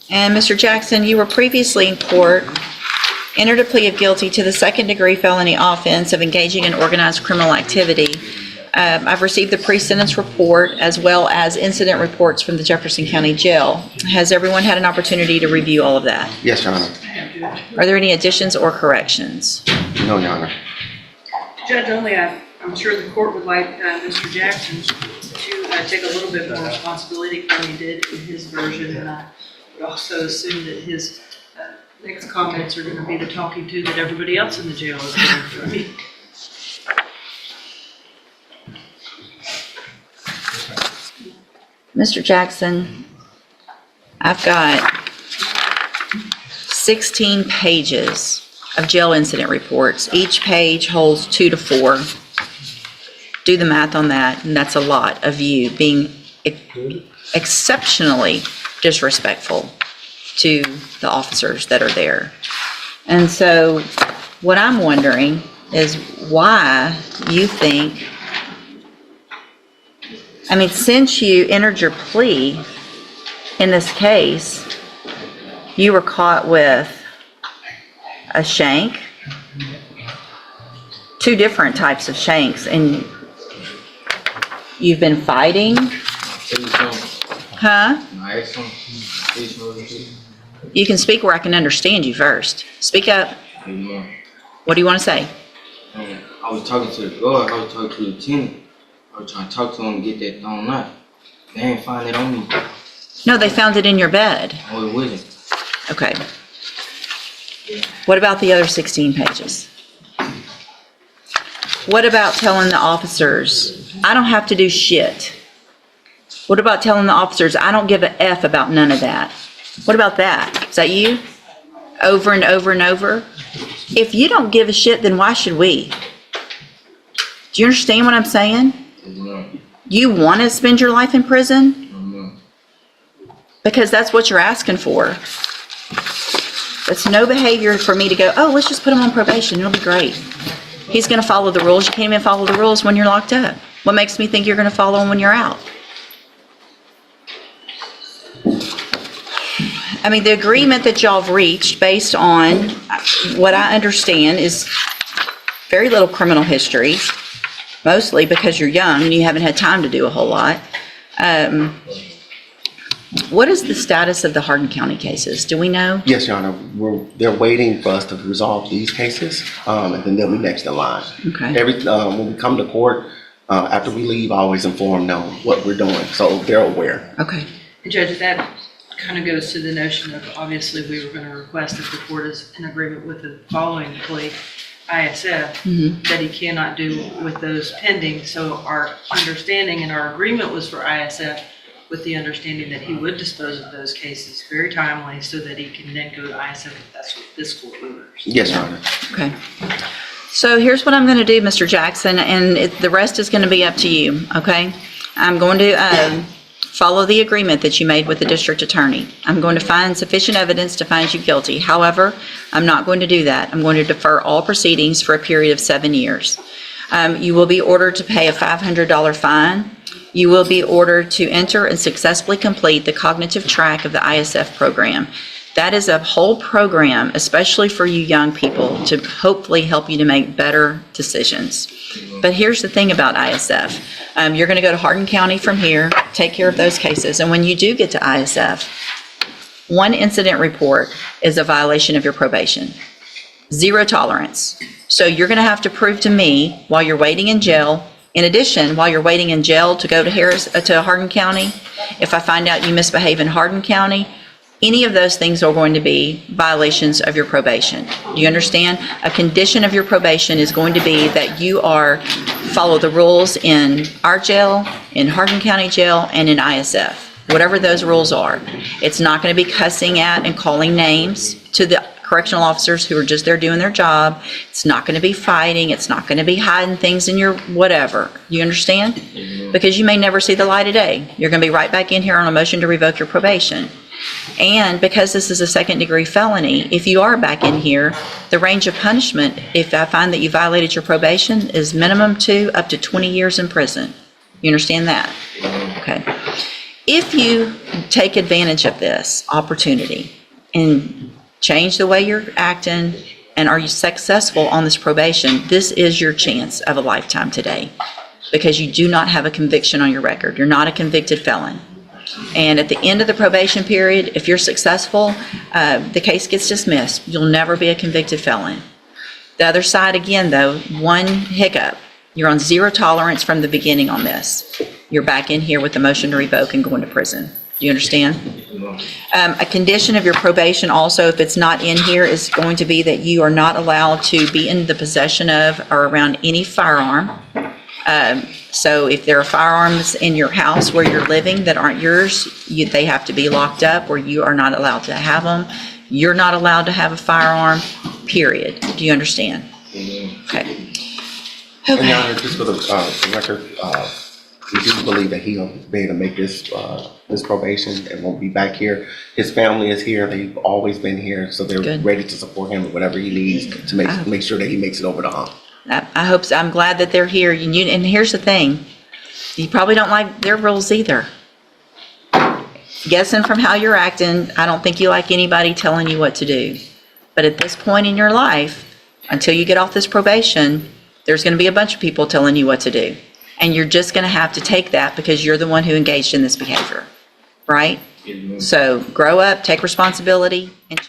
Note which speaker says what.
Speaker 1: And Mr. Jackson, you were previously in court, entered a plea of guilty to the second-degree felony offense of engaging in organized criminal activity. I've received the pre-sentence report as well as incident reports from the Jefferson County Jail. Has everyone had an opportunity to review all of that?
Speaker 2: Yes, Your Honor.
Speaker 1: Are there any additions or corrections?
Speaker 2: No, Your Honor.
Speaker 3: Judge, I'm sure the court would like Mr. Jackson to take a little bit more responsibility than he did in his version, and I would also assume that his next comments are going to be the talking to that everybody else in the jail is getting from me.
Speaker 1: Mr. Jackson, I've got 16 pages of jail incident reports. Each page holds 2 to 4. Do the math on that, and that's a lot of you being exceptionally disrespectful to the officers that are there. And so what I'm wondering is why you think, I mean, since you entered your plea in this case, you were caught with a shank, 2 different types of shanks, and you've been fighting? Huh? You can speak where I can understand you first. Speak up. What do you want to say?
Speaker 4: I was talking to the guard, I was talking to the lieutenant. I was trying to talk to him and get that thrown out. They ain't find it on me.
Speaker 1: No, they found it in your bed.
Speaker 4: Oh, it wasn't.
Speaker 1: Okay. What about the other 16 pages? What about telling the officers, I don't have to do shit? What about telling the officers, I don't give a F about none of that? What about that? Is that you? Over and over and over? If you don't give a shit, then why should we? Do you understand what I'm saying? You want to spend your life in prison? Because that's what you're asking for. It's no behavior for me to go, oh, let's just put him on probation. It'll be great. He's going to follow the rules. You can't even follow the rules when you're locked up. What makes me think you're going to follow them when you're out? I mean, the agreement that y'all have reached based on what I understand is very little criminal history, mostly because you're young and you haven't had time to do a whole lot. What is the status of the Hardin County cases? Do we know?
Speaker 2: Yes, Your Honor. They're waiting for us to resolve these cases, and then they'll be next in line.
Speaker 1: Okay.
Speaker 2: When we come to court, after we leave, I always inform them what we're doing, so they're aware.
Speaker 1: Okay.
Speaker 3: Judge, that kind of goes to the notion of, obviously, we were going to request if the court is in agreement with the following plea, ISF, that he cannot do with those pending. So our understanding and our agreement was for ISF with the understanding that he would dispose of those cases very timely so that he can then go to ISF if that's what this court orders.
Speaker 2: Yes, Your Honor.
Speaker 1: Okay. So here's what I'm going to do, Mr. Jackson, and the rest is going to be up to you, okay? I'm going to follow the agreement that you made with the district attorney. I'm going to find sufficient evidence to find you guilty. However, I'm not going to do that. I'm going to defer all proceedings for a period of 7 years. You will be ordered to pay a $500 fine. You will be ordered to enter and successfully complete the cognitive track of the ISF program. That is a whole program, especially for you young people, to hopefully help you to make better decisions. But here's the thing about ISF. You're going to go to Hardin County from here, take care of those cases, and when you do get to ISF, 1 incident report is a violation of your probation. 0 tolerance. So you're going to have to prove to me while you're waiting in jail. In addition, while you're waiting in jail to go to Hardin County, if I find out you misbehave in Hardin County, any of those things are going to be violations of your probation. Do you understand? A condition of your probation is going to be that you follow the rules in our jail, in Hardin County Jail, and in ISF. Whatever those rules are. It's not going to be cussing at and calling names to the correctional officers who are just there doing their job. It's not going to be fighting. It's not going to be hiding things in your whatever. You understand? Because you may never see the light of day. You're going to be right back in here on a motion to revoke your probation. And because this is a second-degree felony, if you are back in here, the range of punishment, if I find that you violated your probation, is minimum 2 up to 20 years in prison. You understand that? Okay. If you take advantage of this opportunity and change the way you're acting, and are you successful on this probation, this is your chance of a lifetime today, because you do not have a conviction on your record. You're not a convicted felon. And at the end of the probation period, if you're successful, the case gets dismissed. You'll never be a convicted felon. The other side, again, though, one hiccup. You're on zero tolerance from the beginning on this. You're back in here with the motion to revoke and going to prison. Do you understand? A condition of your probation also, if it's not in here, is going to be that you are not allowed to be in the possession of or around any firearm. So if there are firearms in your house where you're living that aren't yours, they have to be locked up, or you are not allowed to have them. You're not allowed to have a firearm, period. Do you understand? Okay.
Speaker 2: And Your Honor, just for the record, we do believe that he'll be able to make this probation and won't be back here. His family is here. They've always been here, so they're
Speaker 1: Good.
Speaker 2: ready to support him with whatever he needs to make sure that he makes it over the hump.
Speaker 1: I hope so. I'm glad that they're here. And here's the thing. You probably don't like their rules either. Guessing from how you're acting, I don't think you like anybody telling you what to do. But at this point in your life, until you get off this probation, there's going to be a bunch of people telling you what to do. And you're just going to have to take that because you're the one who engaged in this behavior, right? So grow up, take responsibility, and